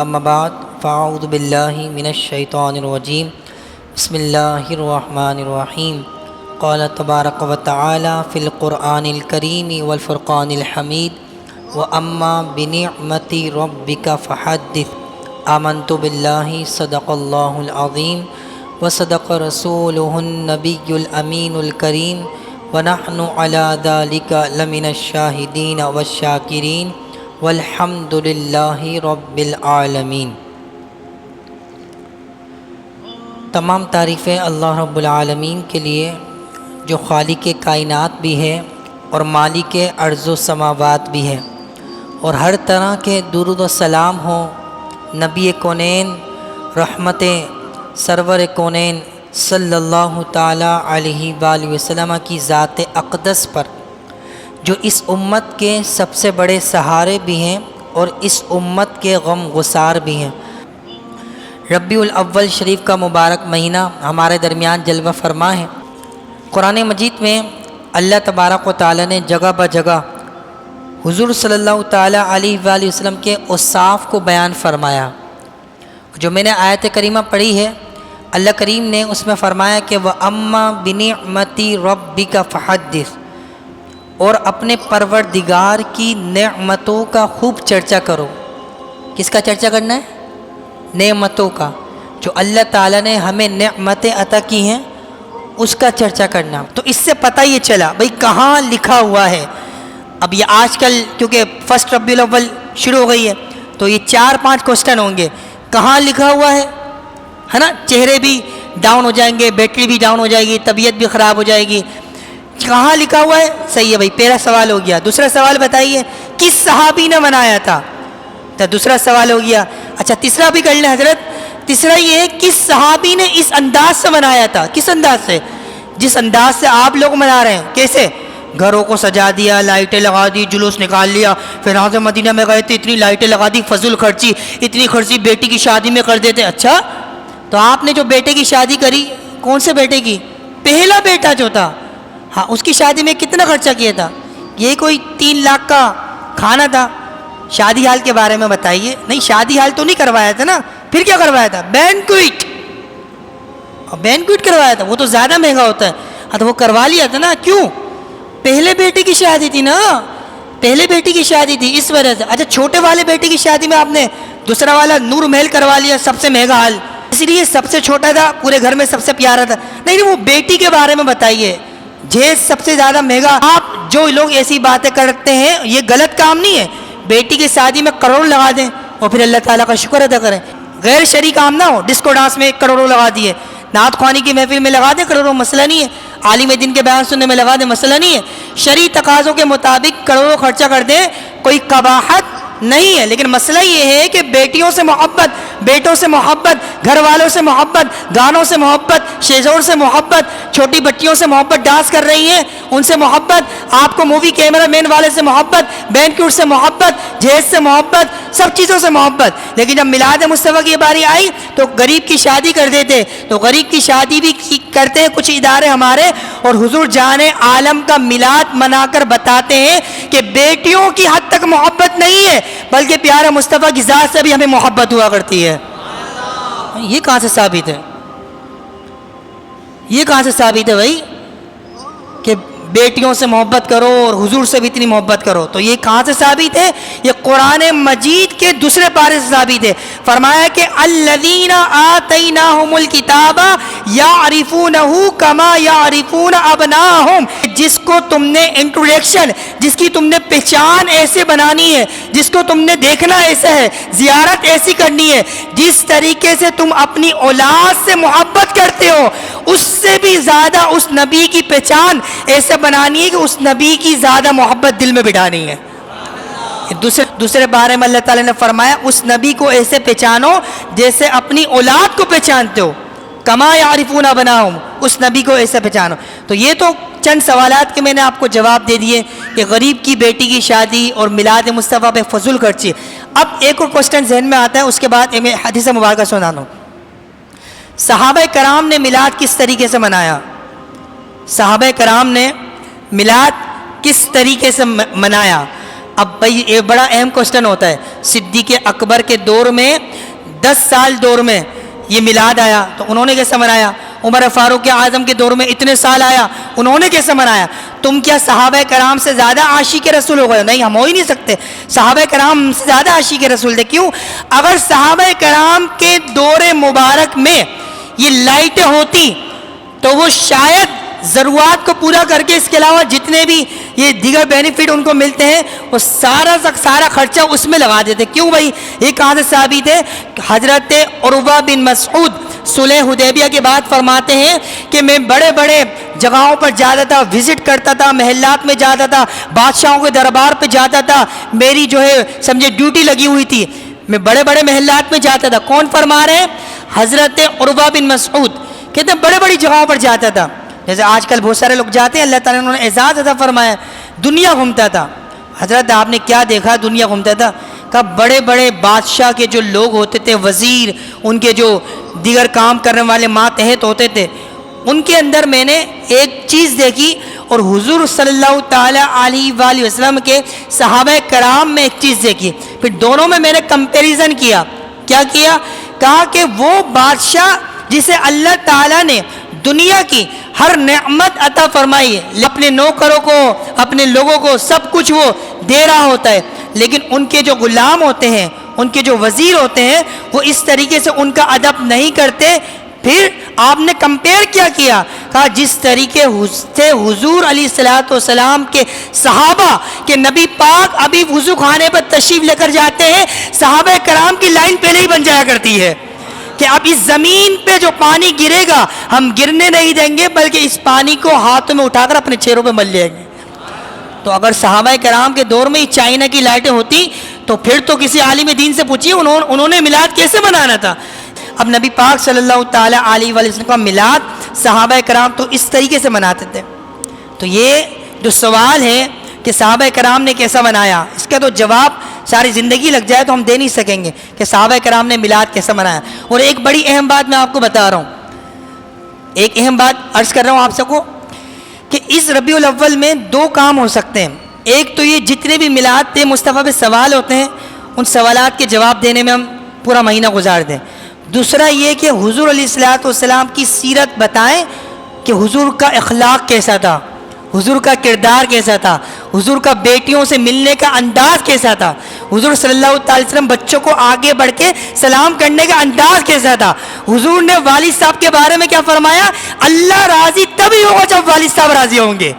اما بعد فاعوذ باللہ من الشیطان الرجیم بسم اللہ الرحمن الرحیم قال تبارک و تعالی فی القرآن الکریم والفرقان الحمید واما بنعمت ربک فحدث آمنت باللہ صدق اللہ العظیم وصدق رسولہ النبی الامین الکریم ونحن علی ذلک لمن الشاہدین والشاکرین والحمد للہ رب العالمین۔ تمام تعریفیں اللہ رب العالمین کے لیے جو خالق کائنات بھی ہے اور مالک ارض و سماوات بھی ہے، اور ہر طرح کے درود و سلام ہوں نبی کونین رحمت سرور کونین صلی اللہ تعالیٰ علیہ وآلہ وسلم کی ذات اقدس پر، جو اس امت کے سب سے بڑے سہارے بھی ہیں اور اس امت کے غم گسار بھی ہیں۔ ربیع الاول شریف کا مبارک مہینہ ہمارے درمیان جلوہ فرما ہے۔ قرآن مجید میں اللہ تبارک و تعالیٰ نے جگہ بہ جگہ حضور صلی اللہ تعالیٰ علیہ وآلہ وسلم کے اوصاف کو بیان فرمایا۔ جو میں نے آیت کریمہ پڑھی ہے، اللہ کریم نے اس میں فرمایا کہ وَأَمَّا بِنِعْمَتِ رَبِّكَ فَحَدِّثْ، اور اپنے پروردگار کی نعمتوں کا خوب چرچا کرو۔ کس کا چرچا کرنا ہے؟ نعمتوں کا، جو اللہ تعالیٰ نے ہمیں نعمتیں عطا کی ہیں اس کا چرچا کرنا۔ تو اس سے پتہ یہ چلا بھئی کہاں لکھا ہوا ہے۔ اب یہ آج کل کیونکہ فرسٹ ربیع الاول شروع ہو گئی ہے تو یہ 4-5 کوسچن ہوں گے، کہاں لکھا ہوا ہے نا؟ چہرے بھی ڈاؤن ہو جائیں گے، بیٹری بھی ڈاؤن ہو جائے گی، طبیعت بھی خراب ہو جائے گی۔ کہاں لکھا ہوا ہے؟ صحیح ہے بھائی، پہلا سوال ہو گیا۔ دوسرا سوال بتائیے کس صحابی نے منایا تھا؟ تو دوسرا سوال ہو گیا۔ اچھا تیسرا بھی کر لیں حضرت، تیسرا یہ ہے کس صحابی نے اس انداز سے منایا تھا؟ کس انداز سے؟ جس انداز سے آپ لوگ منا رہے ہیں۔ کیسے؟ گھروں کو سجا دیا، لائٹیں لگا دی، جلوس نکال لیا، پھر وہاں سے مدینہ میں گئے تھے، اتنی لائٹیں لگا دی، فضول خرچی، اتنی خرچی بیٹی کی شادی میں کر دیتے۔ اچھا تو آپ نے جو بیٹے کی شادی کری، کون سے بیٹے کی؟ پہلا بیٹا جو تھا، ہاں اس کی شادی میں کتنا خرچہ کیا تھا؟ یہ کوئی 3 لاکھ کا کھانا تھا؟ شادی ہال کے بارے میں بتائیے۔ نہیں، شادی ہال تو نہیں کروایا تھا نا، پھر کیا کروایا تھا؟ بینکویٹ، بینکویٹ کروایا تھا، وہ تو زیادہ مہنگا ہوتا ہے۔ ہاں تو وہ کروا لیا تھا نا، کیوں؟ پہلے بیٹے کی شادی تھی نا، پہلے بیٹی کی شادی تھی اس وجہ سے۔ اچھا چھوٹے والے بیٹے کی شادی میں آپ نے دوسرا والا نور محل کروا لیا، سب سے مہنگا ہال، اس لیے سب سے چھوٹا تھا، پورے گھر میں سب سے پیارا تھا۔ نہیں وہ بیٹی کے بارے میں بتائیے، جہیز سب سے زیادہ مہنگا۔ آپ جو لوگ ایسی باتیں کرتے ہیں یہ غلط کام نہیں ہے۔ بیٹی کی شادی میں کروڑ لگا دیں اور پھر اللہ تعالیٰ کا شکر ادا کریں۔ غیر شرعی کام نہ ہو، ڈسکو ڈانس میں کروڑوں لگا دیے، نعت خوانی کی محفل میں لگا دیں کروڑوں، مسئلہ نہیں ہے۔ عالم دین کے بیان سننے میں لگا دیں، مسئلہ نہیں ہے۔ شرعی تقاضوں کے مطابق کروڑوں خرچہ کر دیں، کوئی قباحت نہیں ہے، لیکن مسئلہ یہ ہے کہ بیٹیوں سے محبت، بیٹوں سے محبت، گھر والوں سے محبت، گانوں سے محبت، شیزور سے محبت، چھوٹی بچیوں سے محبت، ڈانس کر رہی ہیں ان سے محبت، آپ کو مووی کیمرہ مین والے سے محبت، بینکوٹ سے محبت، جہیز سے محبت، سب چیزوں سے محبت۔ لیکن جب میلاد مصطفیٰ کی باری آئی تو غریب کی شادی کر دیتے، تو غریب کی شادی بھی کرتے ہیں کچھ ادارے ہمارے، اور حضور جان عالم کا میلاد منا کر بتاتے ہیں کہ بیٹیوں کی حد تک محبت نہیں ہے بلکہ پیارے مصطفیٰ کی ذات سے بھی ہمیں محبت ہوا کرتی ہے۔ یہ کہاں سے ثابت ہے؟ یہ کہاں سے ثابت ہے بھائی کہ بیٹیوں سے محبت کرو اور حضور سے بھی اتنی محبت کرو؟ تو یہ کہاں سے ثابت ہے؟ یہ قرآن مجید کے دوسرے پارے سے ثابت ہے۔ فرمایا کہ الذین آتیناہم الکتاب یعرفونہ کما یعرفون ابناءہم، جس کو تم نے انٹروڈکشن، جس کی تم نے پہچان ایسے بنانی ہے، جس کو تم نے دیکھنا ایسا ہے، زیارت ایسی کرنی ہے، جس طریقے سے تم اپنی اولاد سے محبت کرتے ہو اس سے بھی زیادہ اس نبی کی پہچان ایسے بنانی ہے کہ اس نبی کی زیادہ محبت دل میں بٹھانی ہے۔ دوسرے بارے میں اللہ تعالیٰ نے فرمایا اس نبی کو ایسے پہچانو جیسے اپنی اولاد کو پہچانتے ہو، کما یعرفون ابناہم، اس نبی کو ایسے پہچانو۔ تو یہ تو چند سوالات کے میں نے آپ کو جواب دے دیے کہ غریب کی بیٹی کی شادی اور میلاد مصطفیٰ پہ فضول خرچی۔ اب ایک اور کوسچن ذہن میں آتا ہے، اس کے بعد میں حدیث مبارکہ سنانا ہوں۔ صحابہ کرام نے میلاد کس طریقے سے منایا؟ صحابہ کرام نے میلاد کس طریقے سے منایا؟ اب بھائی یہ بڑا اہم کوشچن ہوتا ہے، صدیق اکبر کے دور میں 10 سال دور میں یہ میلاد آیا تو انہوں نے کیسے منایا؟ عمر فاروق اعظم کے دور میں اتنے سال آیا، انہوں نے کیسے منایا؟ تم کیا صحابہ کرام سے زیادہ عاشق رسول ہو گئے؟ نہیں، ہم ہو ہی نہیں سکتے، صحابہ کرام ہم سے زیادہ عاشق رسول تھے۔ کیوں؟ اگر صحابہ کرام کے دور مبارک میں یہ لائٹیں ہوتی تو وہ شاید ضرورات کو پورا کر کے اس کے علاوہ جتنے بھی یہ دیگر بینیفٹ ان کو ملتے ہیں وہ سارا خرچہ اس میں لگا دیتے۔ کیوں بھائی؟ یہ کہاں سے ثابت ہے؟ حضرت عروہ بن مسعود صلح حدیبیہ کے بعد فرماتے ہیں کہ میں بڑے بڑے جگہوں پر جاتا تھا، وزٹ کرتا تھا، محلات میں جاتا تھا، بادشاہوں کے دربار پہ جاتا تھا، میری جو ہے سمجھے ڈیوٹی لگی ہوئی تھی، میں بڑے بڑے محلات میں جاتا تھا۔ کون فرما رہے ہیں؟ حضرت عروہ بن مسعود کہتے ہیں بڑے بڑی جگہوں پر جاتا تھا، جیسے آج کل بہت سارے لوگ جاتے ہیں، اللہ تعالیٰ نے انہوں نے اعزاز عطا فرمایا، دنیا گھومتا تھا۔ حضرت آپ نے کیا دیکھا دنیا گھومتا تھا؟ کہ بڑے بڑے بادشاہ کے جو لوگ ہوتے تھے، وزیر، ان کے جو دیگر کام کرنے والے ماتحت ہوتے تھے، ان کے اندر میں نے ایک چیز دیکھی، اور حضور صلی اللہ تعالیٰ علیہ وآلہ وسلم کے صحابہ کرام میں ایک چیز دیکھی، پھر دونوں میں نے کمپیریزن کیا۔ کیا کیا؟ کہا کہ وہ بادشاہ جسے اللہ تعالیٰ نے دنیا کی ہر نعمت عطا فرمائی ہے، اپنے نوکروں کو، اپنے لوگوں کو سب کچھ وہ دے رہا ہوتا ہے، لیکن ان کے جو غلام ہوتے ہیں، ان کے جو وزیر ہوتے ہیں، وہ اس طریقے سے ان کا ادب نہیں کرتے۔ پھر آپ نے کمپیئر کیا کہا جس طریقے سے حضور علیہ الصلوۃ والسلام کے صحابہ کہ نبی پاک ابھی وضو خانے پر تشریف لے کر جاتے ہیں، صحابہ کرام کی لائن پہلے ہی بن جایا کرتی ہے کہ اب اس زمین پہ جو پانی گرے گا ہم گرنے نہیں دیں گے، بلکہ اس پانی کو ہاتھ میں اٹھا کر اپنے چہروں پہ مل لیں گے۔ تو اگر صحابہ کرام کے دور میں چائنا کی لائٹیں ہوتی تو پھر تو کسی عالم دین سے پوچھیے انہوں نے میلاد کیسے منانا تھا۔ اب نبی پاک صلی اللہ تعالیٰ علیہ وآلہ وسلم کا میلاد صحابہ کرام تو اس طریقے سے مناتے تھے۔ تو یہ جو سوال ہے کہ صحابہ کرام نے کیسا منایا، اس کا تو جواب ساری زندگی لگ جائے تو ہم دے نہیں سکیں گے کہ صحابہ کرام نے میلاد کیسا منایا۔ اور ایک بڑی اہم بات میں آپ کو بتا رہا ہوں، ایک اہم بات عرض کر رہا ہوں آپ سب کو کہ اس ربیع الاول میں 2 کام ہو سکتے ہیں۔ ایک تو یہ جتنے بھی میلاد پہ مصطفیٰ پہ سوال ہوتے ہیں ان سوالات کے جواب دینے میں ہم پورا مہینہ گزار دیں۔ دوسرا یہ کہ حضور علیہ الصلوۃ والسلام کی سیرت بتائیں کہ حضور کا اخلاق کیسا تھا، حضور کا کردار کیسا تھا، حضور کا بیٹیوں سے ملنے کا انداز کیسا تھا، حضور صلی اللہ تعالی وسلم بچوں کو آگے بڑھ کے سلام کرنے کا انداز کیسا تھا، حضور نے والد صاحب کے بارے میں کیا فرمایا، اللہ راضی تبھی ہوگا جب والد صاحب راضی ہوں گے۔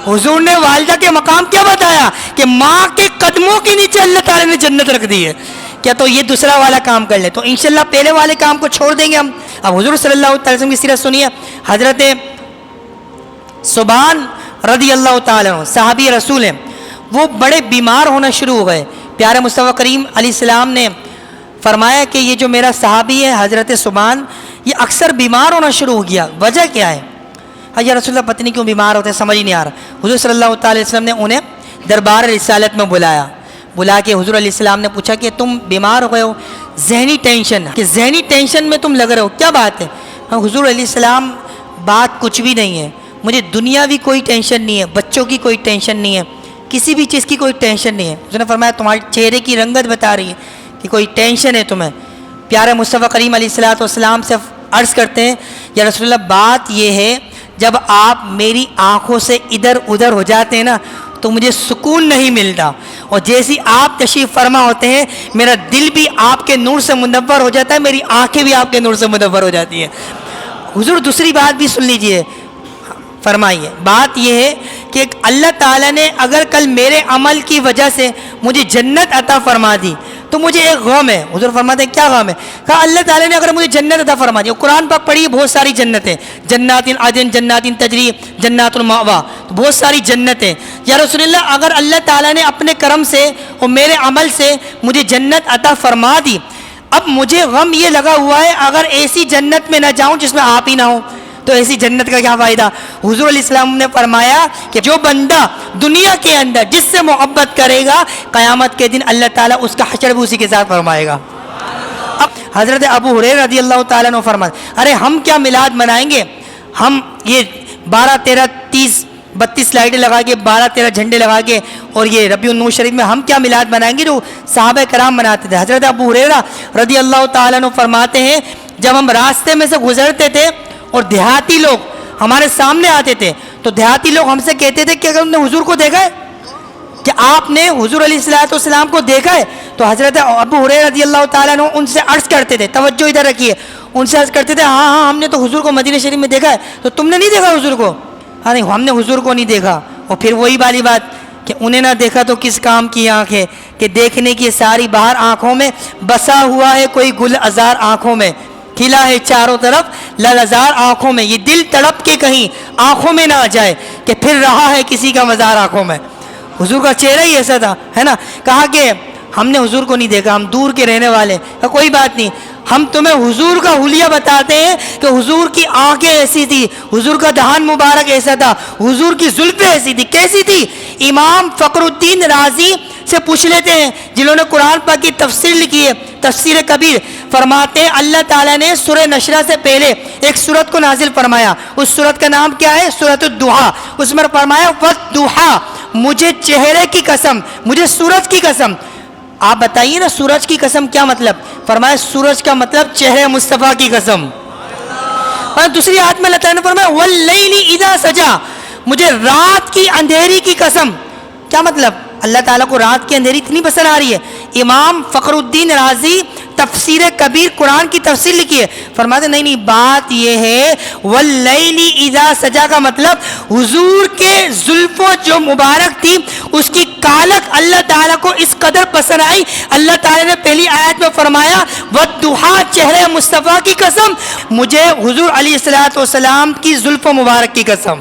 حضور نے والدہ کے مقام کیا بتایا کہ ماں کے قدموں کے نیچے اللہ تعالی نے جنت رکھ دی ہے۔ کیا تو یہ دوسرا والا کام کر لیں تو انشاءاللہ پہلے والے کام کو چھوڑ دیں گے ہم۔ اب حضور صلی اللہ تعالی وسلم کی سیرت سنیے۔ حضرت ثوبان رضی اللہ تعالیٰ عنہ صحابی رسول ہیں، وہ بڑے بیمار ہونا شروع ہو گئے۔ پیارے مصطفیٰ کریم علیہ السلام نے فرمایا کہ یہ جو میرا صحابی ہے حضرت ثوبان یہ اکثر بیمار ہونا شروع ہو گیا، وجہ کیا ہے؟ یا رسول اللہ پتہ نہیں کیوں بیمار ہوتے ہیں، سمجھ ہی نہیں آ رہا۔ حضور صلی اللہ تعالی وسلم نے انہیں دربار رسالت میں بلا کے حضور علیہ السلام نے پوچھا کہ تم بیمار ہو گئے ہو، ذہنی ٹینشن میں تم لگ رہے ہو، کیا بات ہے؟ حضور علیہ السلام بات کچھ بھی نہیں ہے، مجھے دنیاوی کوئی ٹینشن نہیں ہے، بچوں کی کوئی ٹینشن نہیں ہے، کسی بھی چیز کی کوئی ٹینشن نہیں ہے۔ حضور نے فرمایا تمہارے چہرے کی رنگت بتا رہی ہے کہ کوئی ٹینشن ہے تمہیں۔ پیارے مصطفیٰ کریم علیہ الصلوۃ والسلام سے عرض کرتے ہیں یا رسول اللہ بات یہ ہے جب آپ میری آنکھوں سے ادھر ادھر ہو جاتے ہیں نا تو مجھے سکون نہیں ملتا، اور جیسی آپ تشریف فرما ہوتے ہیں میرا دل بھی آپ کے نور سے منور ہو جاتا ہے، میری آنکھیں بھی آپ کے نور سے منور ہو جاتی ہیں۔ حضور دوسری بات بھی سن لیجئے، فرمائیے بات یہ ہے کہ اللہ تعالیٰ نے اگر کل میرے عمل کی وجہ سے مجھے جنت عطا فرما دی تو مجھے ایک غم ہے۔ حضور فرماتے ہیں کیا غم ہے؟ کہا اللہ تعالیٰ نے اگر مجھے جنت عطا فرما دی، قرآن پاک پڑھیے بہت ساری جنتیں، جنات عدن، جنات تجری، جنات المأوا، بہت ساری جنتیں۔ یا رسول اللہ اگر اللہ تعالیٰ نے اپنے کرم سے اور میرے عمل سے مجھے جنت عطا فرما دی، اب مجھے غم یہ لگا ہوا ہے اگر ایسی جنت میں نہ جاؤں جس میں آپ ہی نہ ہوں تو ایسی جنت کا کیا فائدہ؟ حضور علیہ السلام نے فرمایا کہ جو بندہ دنیا کے اندر جس سے محبت کرے گا قیامت کے دن اللہ تعالیٰ اس کا حشر بھی اسی کے ساتھ فرمائے گا۔ اب حضرت ابو ہریرہ رضی اللہ تعالیٰ عنہ فرماتے ارے ہم کیا میلاد منائیں گے، ہم یہ 12 13 30 32 لائٹیں لگا کے 12-13 جھنڈے لگا کے اور یہ ربیع النور شریف میں ہم کیا میلاد منائیں گے جو صحابہ کرام مناتے تھے. حضرت ابو ہریرہ رضی اللہ تعالیٰ عنہ فرماتے ہیں جب ہم راستے میں سے گزرتے تھے اور دیہاتی لوگ ہمارے سامنے آتے تھے تو دیہاتی لوگ ہم سے کہتے تھے کہ اگر تم نے حضور کو دیکھا ہے کہ آپ نے حضور علیہ الصلوۃ والسلام کو دیکھا ہے, تو حضرت ابو ہریرہ رضی اللہ تعالیٰ عنہ ان سے عرض کرتے تھے, توجہ ادھر رکھیے, ان سے عرض کرتے تھے ہاں ہاں ہم نے تو حضور کو مدینہ شریف میں دیکھا ہے, تو تم نے نہیں دیکھا حضور کو؟ ہاں نہیں ہم نے حضور کو نہیں دیکھا. اور پھر وہی والی بات کہ انہیں نہ دیکھا تو کس کام کی آنکھیں, کہ دیکھنے کی ساری باہر آنکھوں میں, بسا ہوا ہے کوئی گل ازار آنکھوں میں, کھلا ہے چاروں طرف لل ازار آنکھوں میں, یہ دل تڑپ کے کہیں آنکھوں میں نہ آ جائے کہ پھر رہا ہے کسی کا مزار آنکھوں میں. حضور کا چہرہ ہی ایسا تھا, ہے نا. کہا کہ ہم نے حضور کو نہیں دیکھا, ہم دور کے رہنے والے. کوئی بات نہیں, ہم تمہیں حضور کا حلیہ بتاتے ہیں کہ حضور کی آنکھیں ایسی تھی, حضور کا دہان مبارک ایسا تھا, حضور کی زلفیں ایسی تھی. کیسی تھی؟ امام فخر الدین رازی سے پوچھ لیتے ہیں جنہوں نے قرآن پاک کی تفسیر لکھی ہے, تفسیر کبیر. فرماتے ہیں اللہ تعالیٰ نے سورہ نشرہ سے پہلے ایک سورت کو نازل فرمایا. اس سورت کا نام کیا ہے؟ سورۃ الضحیٰ. اس میں فرمایا والضحیٰ, مجھے چہرے کی قسم, مجھے سورج کی قسم. آپ بتائیے نا سورج کی قسم کیا مطلب؟ فرمایا سورج کا مطلب چہرے مصطفیٰ کی قسم. اور دوسری آیت میں اللہ تعالیٰ نے فرمایا واللیل اذا سجا, مجھے رات کی اندھیری کی قسم. کیا مطلب؟ اللہ تعالیٰ کو رات کی اندھیری اتنی پسند آ رہی ہے. امام فخر الدین رازی تفسیر کبیر قرآن کی تفسیر لکھی ہے, فرماتے نہیں بات یہ ہے واللیل اذا سجا کا مطلب حضور کے زلفوں جو مبارک تھی اس کی کالک اللہ تعالیٰ کو اس قدر پسند آئی, اللہ تعالیٰ نے پہلی آیت میں فرمایا والضحیٰ, چہرے مصطفیٰ کی قسم, مجھے حضور علیہ الصلوۃ والسلام کی زلف مبارک کی قسم.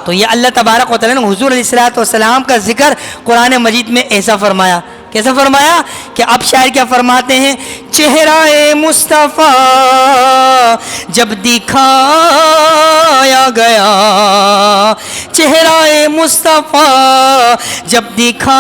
تو یہ اللہ تبارک و تعالیٰ نے حضور علیہ الصلوۃ والسلام کا ذکر قرآن مجید میں ایسا فرمایا. کیسا فرمایا کہ اب شاعر کیا فرماتے ہیں, چہرہ مصطفیٰ جب دکھایا گیا, چہرہ مصطفیٰ جب دکھایا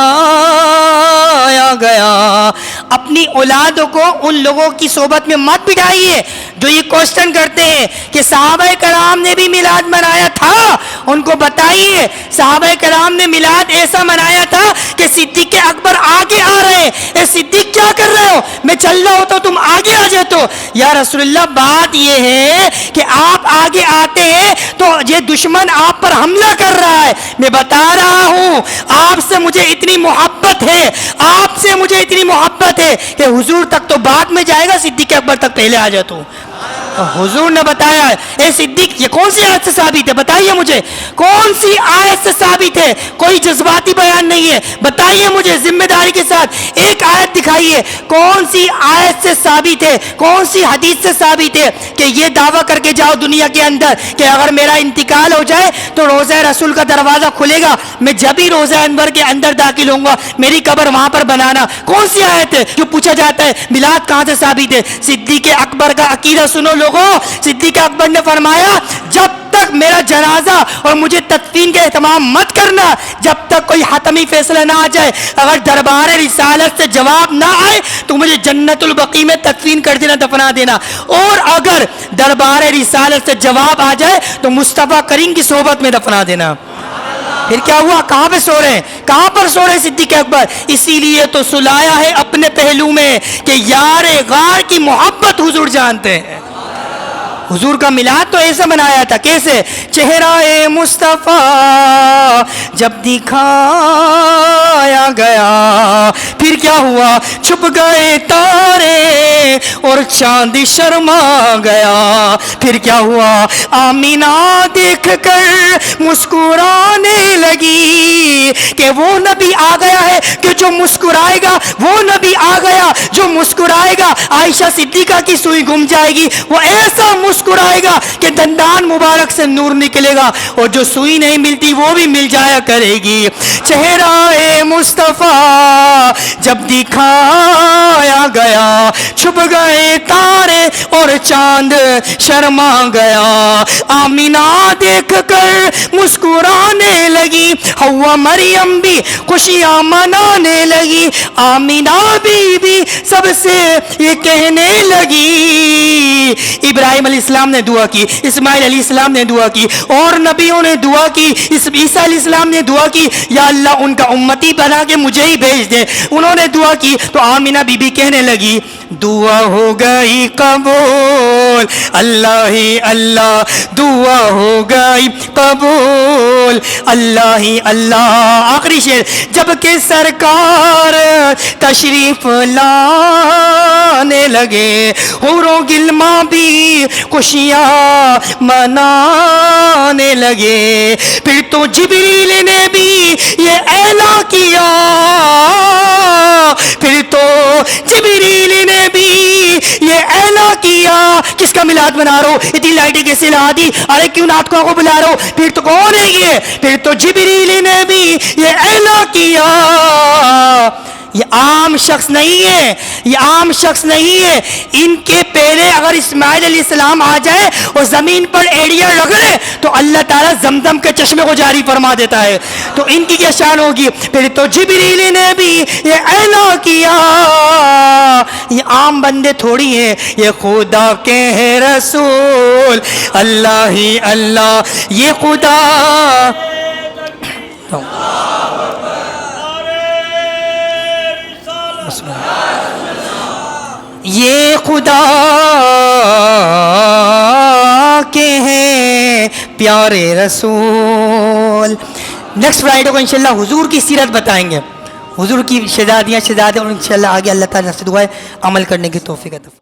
گیا. اپنی اولادوں کو ان لوگوں کی صحبت میں مت بٹھائیے جو یہ کوشچن کرتے ہیں کہ صحابہ کرام نے بھی میلاد منایا تھا. ان کو بتائیے صحابہ کرام نے میلاد ایسا منایا تھا کہ صدیق اکبر آگے آ رہے ہیں, اے صدیق کیا کر رہے ہو, میں چل رہا ہوتا تم آگے آ جاتے ہو. یا رسول اللہ بات یہ ہے کہ آپ آگے آتے ہیں تو یہ دشمن آپ پر حملہ کر رہا ہے. میں بتا رہا ہوں آپ سے مجھے اتنی محبت ہے, آپ سے مجھے اتنی محبت ہے کہ حضور تک تو بعد میں جائے گا, صدیق اکبر تک پہلے آ جاتا ہوں. حضور نے بتایا اے صدیق, یہ کون سی آیت سے ثابت ہے؟ بتائیے مجھے کون سی آیت سے ثابت ہے؟ کوئی جذباتی بیان نہیں ہے, بتائیے مجھے ذمہ داری کے ساتھ ایک آیت دکھائیے کون سی آیت سے ثابت ہے, کون سی حدیث سے ثابت ہے کہ یہ دعویٰ کر کے جاؤ دنیا کے اندر کہ اگر میرا انتقال ہو جائے تو روضہ رسول کا دروازہ کھلے گا, میں جب ہی روضہ انور کے اندر داخل ہوں گا, میری قبر وہاں پر بنانا. کون سی آیت ہے؟ جو پوچھا جاتا ہے میلاد کہاں سے ثابت ہے. صدیق اکبر کا عقیدہ سنو لوگوں. صدیق اکبر نے فرمایا جب تک میرا جنازہ اور مجھے تدفین کا اہتمام مت کرنا, جب تک کوئی حتمی فیصلہ نہ آ جائے, اگر دربار رسالت سے جواب نہ آئے تو مجھے جنت البقیع میں تدفین کر دینا, دفنا دینا. اور اگر دربار رسالت سے جواب آ جائے تو مصطفیٰ کریم کی صحبت میں دفنا دینا. پھر کیا ہوا؟ کہاں پہ سو رہے ہیں, کہاں پر سو رہے ہیں صدیق اکبر؟ اسی لیے تو سلایا ہے اپنے پہلو میں کہ یار غار کی محبت حضور جانتے ہیں. حضور کا میلاد تو ایسا منایا تھا. کیسے؟ چہرہ مصطفیٰ جب دکھایا گیا, پھر کیا ہوا؟ چھپ گئے تارے اور چاند شرما گیا. پھر کیا ہوا؟ آمینہ دیکھ کر مسکرانے لگی کہ وہ نبی آ گیا ہے کہ جو مسکرائے گا, وہ نبی آ گیا جو مسکرائے گا. عائشہ صدیقہ کی سوئی گم جائے گی, وہ ایسا مسکرائے گا کہ دندان مبارک سے نور نکلے گا, اور جو سوئی نہیں ملتی وہ بھی مل جایا کرے گی. چہرہ مصطفیٰ جب دکھایا گیا, چھپ گئے تارے اور چاند شرما گیا. آمینہ دیکھ کر مسکرانے لگی, حوا مریم بھی خوشیاں منانے لگی. آمینہ بی بی سب سے یہ کہنے لگی. ابراہیم علیہ السلام نے دعا کی, اسماعیل علیہ السلام نے دعا کی, اور نبیوں نے دعا کی, عیسیٰ علیہ السلام نے دعا کی, یا اللہ ان کا امتی بنا کے مجھے ہی بھیج دے. انہوں نے دعا کی تو آمینہ بی بی کہنے لگی دعا ہو گئی قبول, اللہ ہی اللہ دعا ہو گئی قبول, اللہ ہی اللہ. آخری شعر. جب کہ سرکار تشریف لانے لگے, حوروں غلماں بھی خوشیاں منانے لگے. پھر تو جبریل نے بھی یہ اعلان کیا, پھر تو جبریل نے بھی یہ اعلان کیا. کس کا میلاد منا رہا ہو, اتنی لائٹیں کیسے لا دی, ارے کیوں ناطقوں کو بلا رہا ہو, پھر تو کون ہے یہ, پھر تو جبریل نے بھی یہ اعلان کیا. یہ عام شخص نہیں ہے, یہ عام شخص نہیں ہے. ان کے پہلے اگر اسماعیل علیہ السلام آ جائے اور زمین پر ایڑیاں رگڑے لے تو اللہ تعالیٰ زمزم کے چشمے کو جاری فرما دیتا ہے. تو ان کی کیا شان ہوگی. پھر تو جبریل نے بھی یہ اعلان کیا. یہ عام بندے تھوڑی ہیں, یہ خدا کے ہیں رسول, اللہ ہی اللہ یہ خدا. یہ خدا کے ہیں پیارے رسول. نیکسٹ فرائیڈے کو انشاءاللہ حضور کی سیرت بتائیں گے, حضور کی شہزادیاں شہزادے, اور انشاءاللہ آگے اللہ تعالیٰ سے دعا ہے عمل کرنے کی توفیق عطا فرمائے.